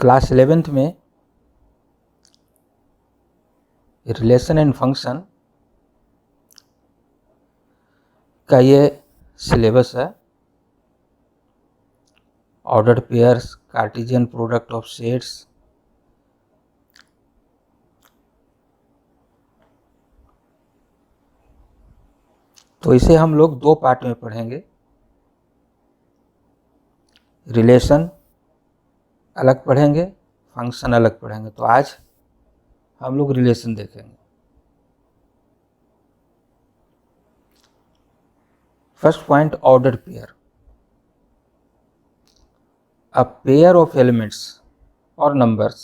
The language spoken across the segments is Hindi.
क्लास 11th में रिलेशन एंड फंक्शन का ये सिलेबस है। Ordered pairs, Cartesian product of sets, तो इसे हम लोग दो पार्ट में पढ़ेंगे। रिलेशन अलग पढ़ेंगे, फंक्शन अलग पढ़ेंगे। तो आज हम लोग रिलेशन देखेंगे। First point, ordered pair. A pair of elements or numbers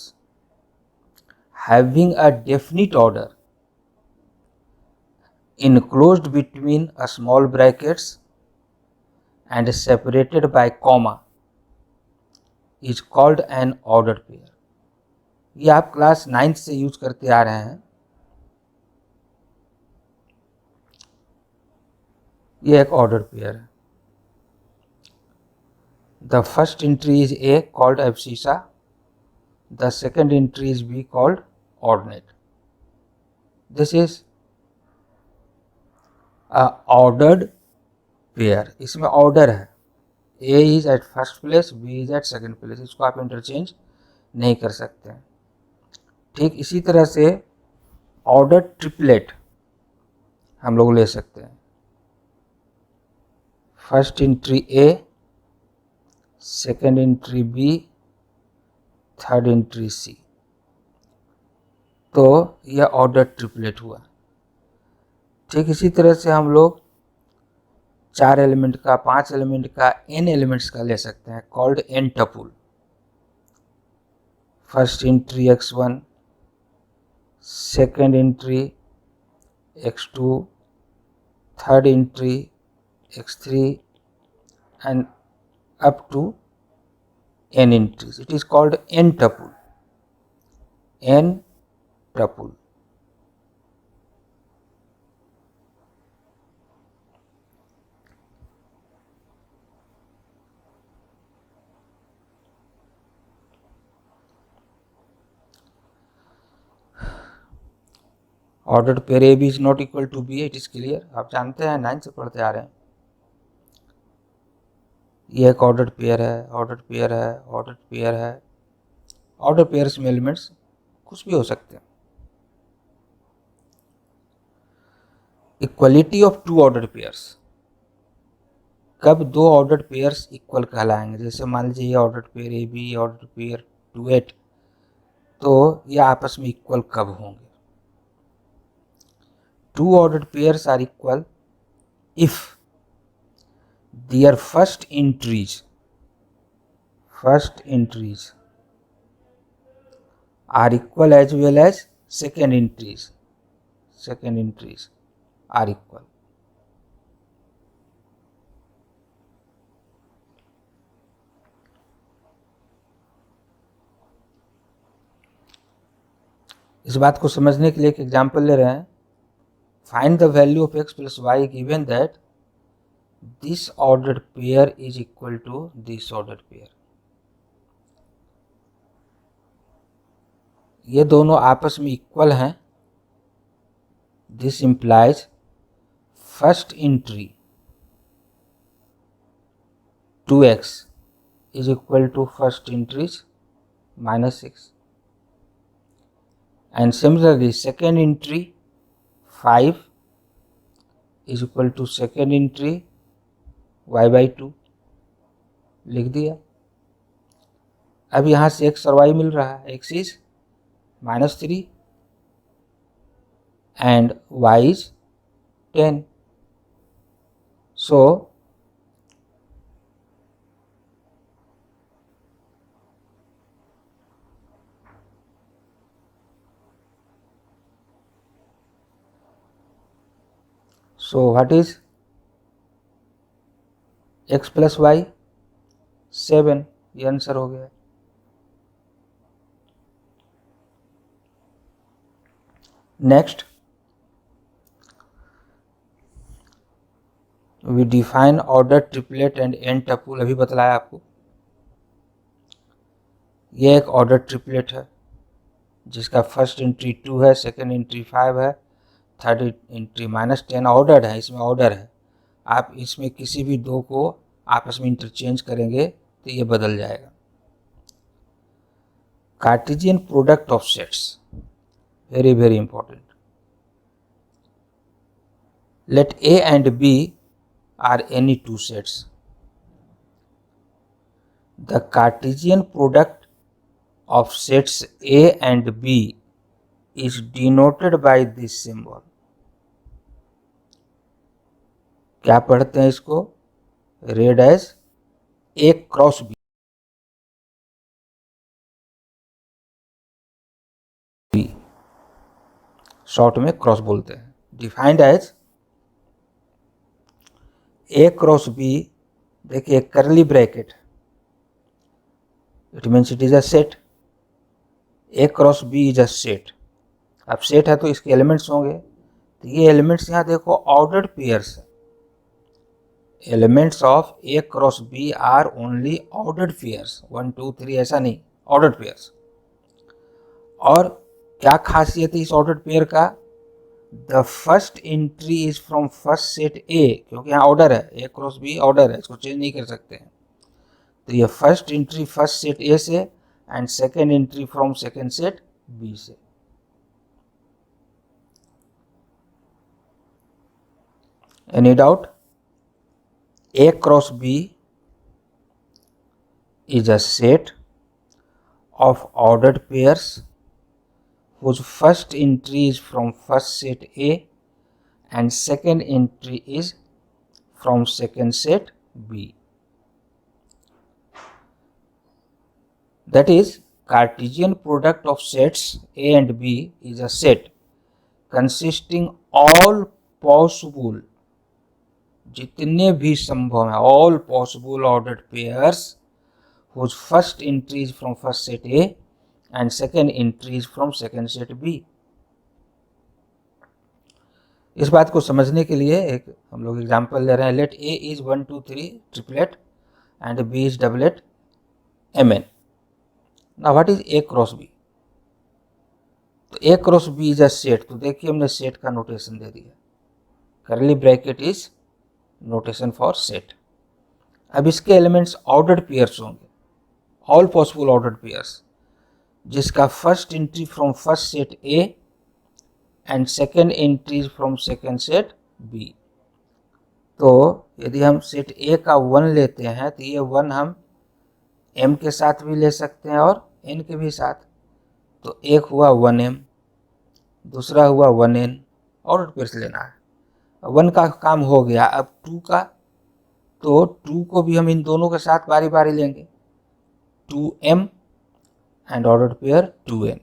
having a definite order enclosed between a small brackets and separated by comma is called an ordered pair. ये आप क्लास 9th से यूज करते आ रहे हैं। ये एक ऑर्डर्ड पेयर है। The first entry is A called abscissa. The second entry is B called ordinate. This is a ordered pair. इसमें ऑर्डर है। A is at first place, B is at second place. इसको आप इंटरचेंज नहीं कर सकते हैं। ठीक इसी तरह से ऑर्डर ट्रिपलेट हम लोग ले सकते हैं। First entry A, second entry B, third entry C। तो यह ऑर्डर ट्रिपलेट हुआ। ठीक इसी तरह से हम लोग 4 एलिमेंट का, 5 एलिमेंट का, n एलिमेंट्स का ले सकते हैं, called n tuple. First entry x1, second entry x2, third entry x3 and up to n entries. It is called n tuple. n tuple. Ordered pair AB is not equal to B. It is clear. आप जानते हैं, 9 से पढ़ते आ रहे हैं। ये एक ऑर्डर्ड पेयर है, ऑर्डर्ड पेयर है, ऑर्डर्ड पेयर है। ऑर्डर पेयर्स में एलिमेंट्स कुछ भी हो सकते हैं। Equality of two ordered pairs. कब दो ऑर्डर्ड पेयर्स इक्वल कहलाएंगे? जैसे मान लीजिए ये ordered pair A B, ordered pair 2 8, तो ये आपस में इक्वल कब होंगे? Two ordered pairs are equal if their first entries are equal as well as second entries are equal. इस बात को समझने के लिए एक एग्जांपल ले रहे हैं। Find the value of x plus y given that this ordered pair is equal to this ordered pair. ये दोनों आपस में इक्वल हैं। This implies first entry 2x is equal to first entries -6, and similarly second entry 5 is equal to second entry y/2 लिख दिया। अब यहाँ से x और y मिल रहा है। x is -3 and y is 10. So what is x plus y? 7। ये आंसर हो गया। Next, we define order triplet and n tuple. अभी बतलाया आपको। ये एक ऑर्डर ट्रिपलेट है जिसका फर्स्ट एंट्री 2 है, सेकेंड एंट्री 5 है, थर्ड एंट्री -10 ऑर्डर है, इसमें ऑर्डर है। आप इसमें किसी भी दो को आपस में इंटरचेंज करेंगे तो ये बदल जाएगा। Cartesian product of sets, very very important. Let A and B are any two sets. The Cartesian product of sets A and B is denoted by this symbol. क्या पढ़ते हैं इसको? read as A cross B, short में क्रॉस बोलते हैं। Defined as A cross B, देखिए curly bracket, it means it is a set. A cross B is a set. अब सेट है तो इसके एलिमेंट्स होंगे, तो ये एलिमेंट्स यहाँ देखो ऑर्डर्ड पेयर्स है। Elements of A cross B are only ordered pairs, 1 2 3 ऐसा नहीं, ऑर्डर्ड पेयर्स। और क्या खासियत है इस ऑर्डर्ड पेयर का? The first entry is from first set ए, क्योंकि यहाँ ऑर्डर है, A क्रॉस B ऑर्डर है, इसको चेंज नहीं कर सकते हैं। तो ये first entry first set A से and second entry from second set B से। Any doubt? A cross B is a set of ordered pairs whose first entry is from first set A and second entry is from second set B. That is, Cartesian product of sets A and B is a set consisting all possible, जितने भी संभव है, all possible ordered pairs whose first entry is from first set A and second entry is from second set B. इस बात को समझने के लिए एक हम लोग एग्जांपल ले रहे हैं। Let A is 1 2 3 triplet and B is doublet Mn. Now what is A cross B? तो A cross B is a set, तो देखिए हमने सेट का नोटेशन दे दिया, curly bracket is notation for set. अब इसके एलिमेंट्स ऑर्डर्ड पेयर्स होंगे, ऑल पॉसिबल ऑर्डर्ड पेयर्स, जिसका first entry from first set A and second entry from second set B. तो यदि हम सेट ए का 1 लेते हैं तो ये 1 हम m के साथ भी ले सकते हैं और n के भी साथ। तो एक हुआ 1m, दूसरा हुआ 1n, ऑर्डर्ड पेयर्स लेना है। 1 का काम हो गया, अब 2 का, तो 2 को भी हम इन दोनों के साथ बारी बारी लेंगे, 2m and ordered pair 2n।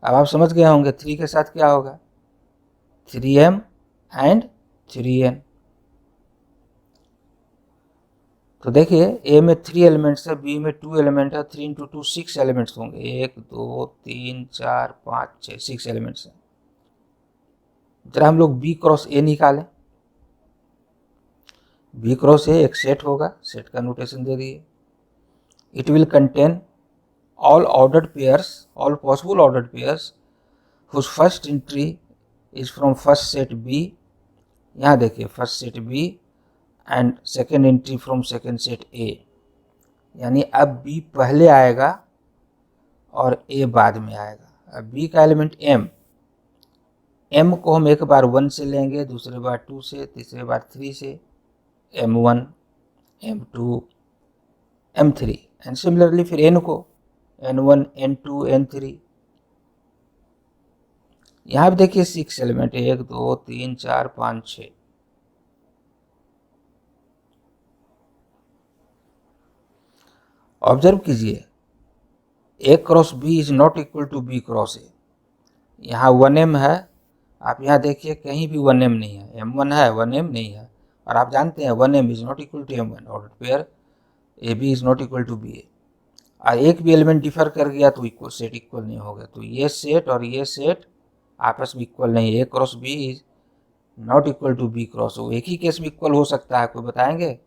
अब आप समझ गए होंगे 3 के साथ क्या होगा, 3m एंड 3n। तो देखिए A में 3 एलिमेंट्स है, B में 2 एलिमेंट है, 3 × 2 6 एलिमेंट्स होंगे, 1 2 3 4 5 6 6 एलिमेंट्स हैं। जरा हम लोग B क्रॉस A निकालें। B क्रॉस A एक सेट होगा, सेट का नोटेशन दे दिए। It will contain all ordered pairs, all possible ordered pairs whose first entry is from first set B, यहाँ देखिए first set B and second entry from second set A, यानी अब B पहले आएगा और A बाद में आएगा। अब B का एलिमेंट M को हम एक बार 1 से लेंगे, दूसरे बार 2 से, तीसरे बार 3 से, M1 M2 M3 and similarly फिर N को N1 N2 N3। यहाँ भी देखिए 6 एलिमेंट, 1 2 3 4 5 6। ऑब्जर्व कीजिए A cross B is not equal to B cross A। यहाँ 1m है, आप यहाँ देखिए कहीं भी 1m नहीं है, M1 है 1m नहीं है, और आप जानते हैं 1m is not equal to M1, order pair AB is not equal to BA। और एक भी एलिमेंट डिफर कर गया तो इक्वल सेट इक्वल नहीं होगा। तो ये सेट और ये सेट आपस में इक्वल नहीं, A cross B is not equal to B cross O। एक ही केस में इक्वल हो सकता है, कोई बताएंगे?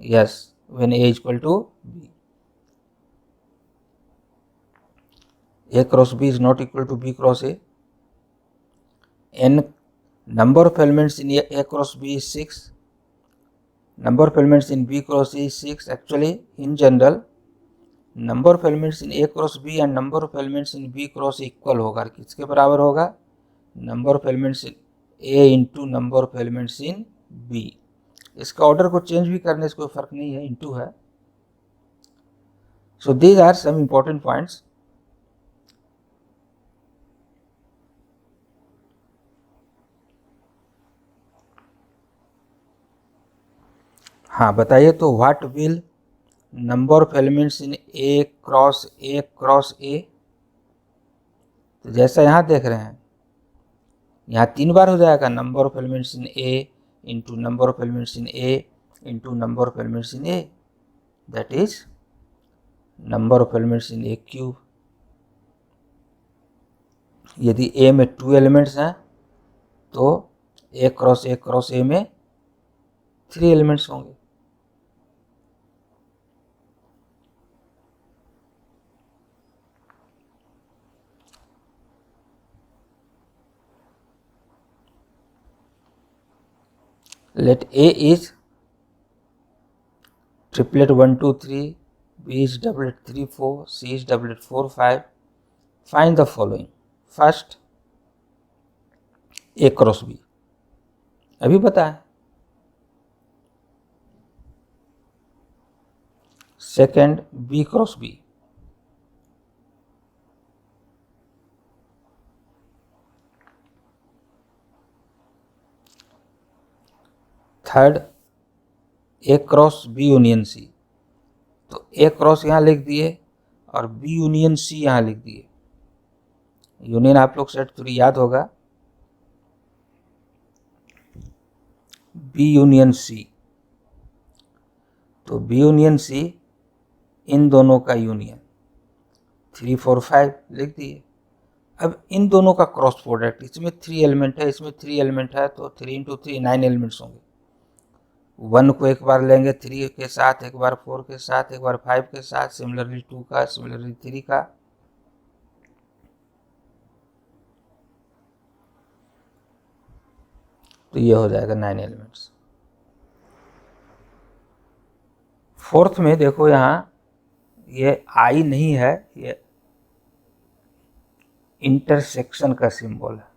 Yes, when A equal to B। A cross B is not equal to B cross A. N number of elements in A cross B is 6. Number of elements in B cross A is 6. Actually, in general, number of elements in A cross B and number of elements in B cross equal होगा. किसके बराबर होगा? Number of elements in A into number of elements in B. इसका ऑर्डर को चेंज भी करने से कोई फर्क नहीं है, इंटू है. So these are some important points. हाँ बताइए, तो what will number of elements in A cross ए. तो जैसा यहाँ देख रहे हैं, यहाँ 3 बार हो जाएगा. Number of elements in A into number of elements in A into number of elements in A, that is number of elements in A cube. यदि ए में 2 एलिमेंट्स हैं तो ए क्रॉस ए में 3 एलिमेंट्स होंगे. Let A is triplet 1 2 3, B is doublet 3 4, C is doublet 4 5. Find the following. First A cross B, अभी बताएं. Second B cross B. Third A cross B union C. तो A क्रॉस यहाँ लिख दिए और B यूनियन C यहाँ लिख दिए. यूनियन आप लोग सेट थोड़ी याद होगा, B यूनियन C. तो B यूनियन C इन दोनों का यूनियन 3 4 5 लिख दिए. अब इन दोनों का क्रॉस प्रोडक्ट, इसमें 3 एलिमेंट है, इसमें 3 एलिमेंट है, तो 3 इंटू 3 9 एलिमेंट्स होंगे. 1 को एक बार लेंगे 3 के साथ, एक बार 4 के साथ, एक बार 5 के साथ, सिमिलरली 2 का, सिमिलरली 3 का. तो ये हो जाएगा 9 एलिमेंट्स. फोर्थ में देखो, यहाँ ये आई नहीं है, ये इंटरसेक्शन का सिंबल है.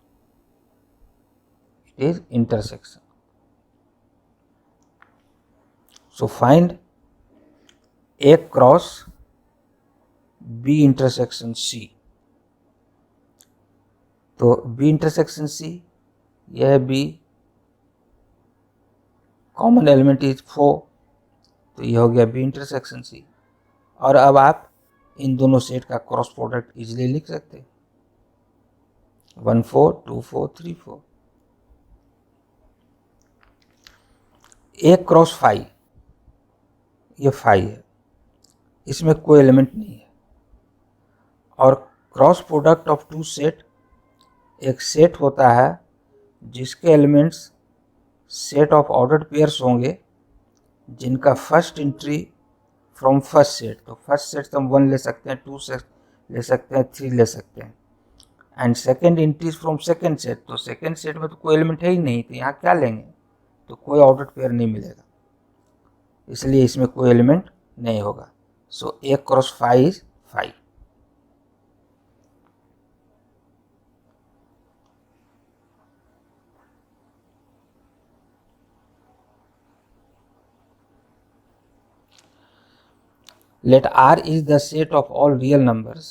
It is intersection. So find A cross B intersection C. तो बी इंटरसेक्शन सी, यह बी, कॉमन एलिमेंट इज 4, तो ये हो गया बी इंटरसेक्शन सी. और अब आप इन दोनों सेट का क्रॉस प्रोडक्ट इजीली लिख सकते हैं. 1 4 2 4 3 4. ए क्रॉस 5, ये 5 है, इसमें कोई एलिमेंट नहीं है. और क्रॉस प्रोडक्ट ऑफ 2 सेट एक सेट होता है जिसके elements set of ordered pairs होंगे, जिनका first entry from first set. तो फर्स्ट सेट से हम 1 ले सकते हैं, 2 से ले सकते हैं, 3 ले सकते हैं. And second entries from second set. तो सेकेंड सेट में तो कोई एलिमेंट है ही नहीं, तो यहाँ क्या लेंगे, तो कोई ऑर्डर्ड पेयर नहीं मिलेगा, इसलिए इसमें कोई एलिमेंट नहीं होगा. सो ए cross 5 is 5. Let R is the set of all real numbers.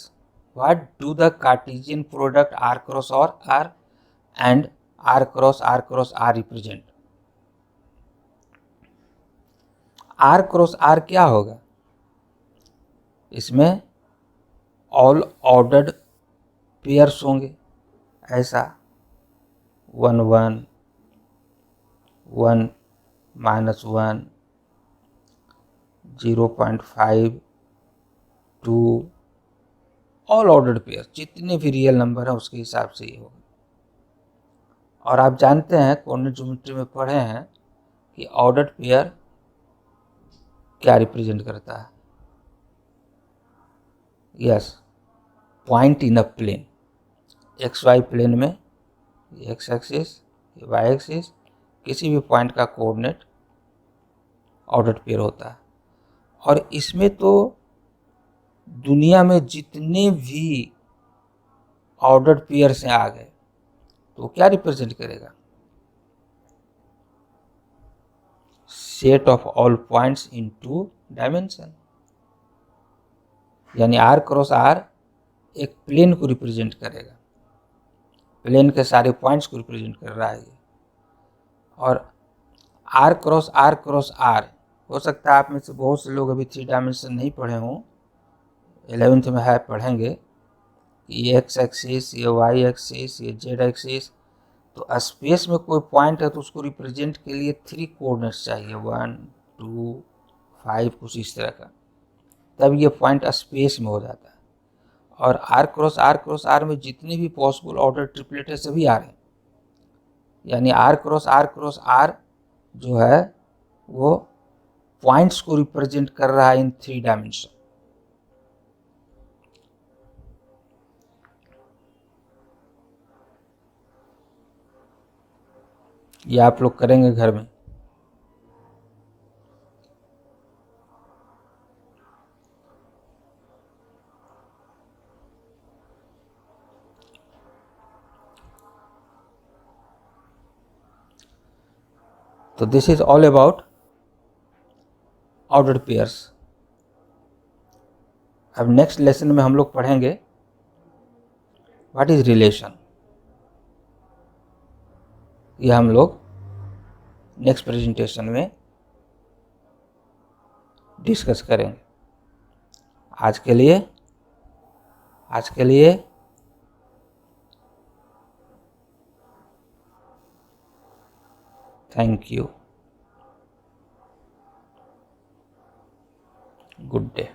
What do the Cartesian product R cross R and R cross R represent? R cross R क्या होगा? इसमें ऑल ऑर्डर्ड पेयर्स होंगे, ऐसा 1 1 1 -1 0.5 2, ऑल ऑर्डर्ड पेयर. जितने भी रियल नंबर हैं उसके हिसाब से ये होगा. और आप जानते हैं, कोऑर्डिनेट ज्योमेट्री में पढ़े हैं कि ऑर्डर्ड पेयर क्या रिप्रेजेंट करता है. Yes, point in a plane, x y plane में एक्स एक्सिस वाई एक्सिस किसी भी पॉइंट का कोऑर्डिनेट ऑर्डर्ड पेयर होता है। और इसमें तो दुनिया में जितने भी ऑर्डर्ड पेयर्स हैं आ गए, तो क्या रिप्रेजेंट करेगा? Set of all points in 2 dimension, यानी आर क्रॉस आर एक प्लेन को रिप्रेजेंट करेगा, प्लेन के सारे पॉइंट्स को रिप्रेजेंट कर रहा है ये। और आर क्रॉस आर, हो सकता है आप में से बहुत से लोग अभी 3 डायमेंशन नहीं पढ़े हों, 11th में है, पढ़ेंगे। ये एक्स एक्सिस, ये वाई एक्सिस, ये जेड एक्सिस। तो स्पेस में कोई पॉइंट है तो उसको रिप्रेजेंट के लिए 3 कोऑर्डिनेट्स चाहिए, 1 2 5, कुछ इस तरह का, तब ये पॉइंट स्पेस में हो जाता है। और आर क्रॉस आर में जितने भी पॉसिबल ऑर्डर ट्रिपलेट है सभी आ रहे हैं, यानी आर क्रॉस आर जो है वो पॉइंट्स को रिप्रेजेंट कर रहा है इन 3 डायमेंशन। ये आप लोग करेंगे घर में। तो this is all about ordered pairs. अब नेक्स्ट लेसन में हम लोग पढ़ेंगे व्हाट इज रिलेशन। ये हम लोग नेक्स्ट प्रेजेंटेशन में डिस्कस करेंगे। आज के लिए थैंक यू, गुड डे।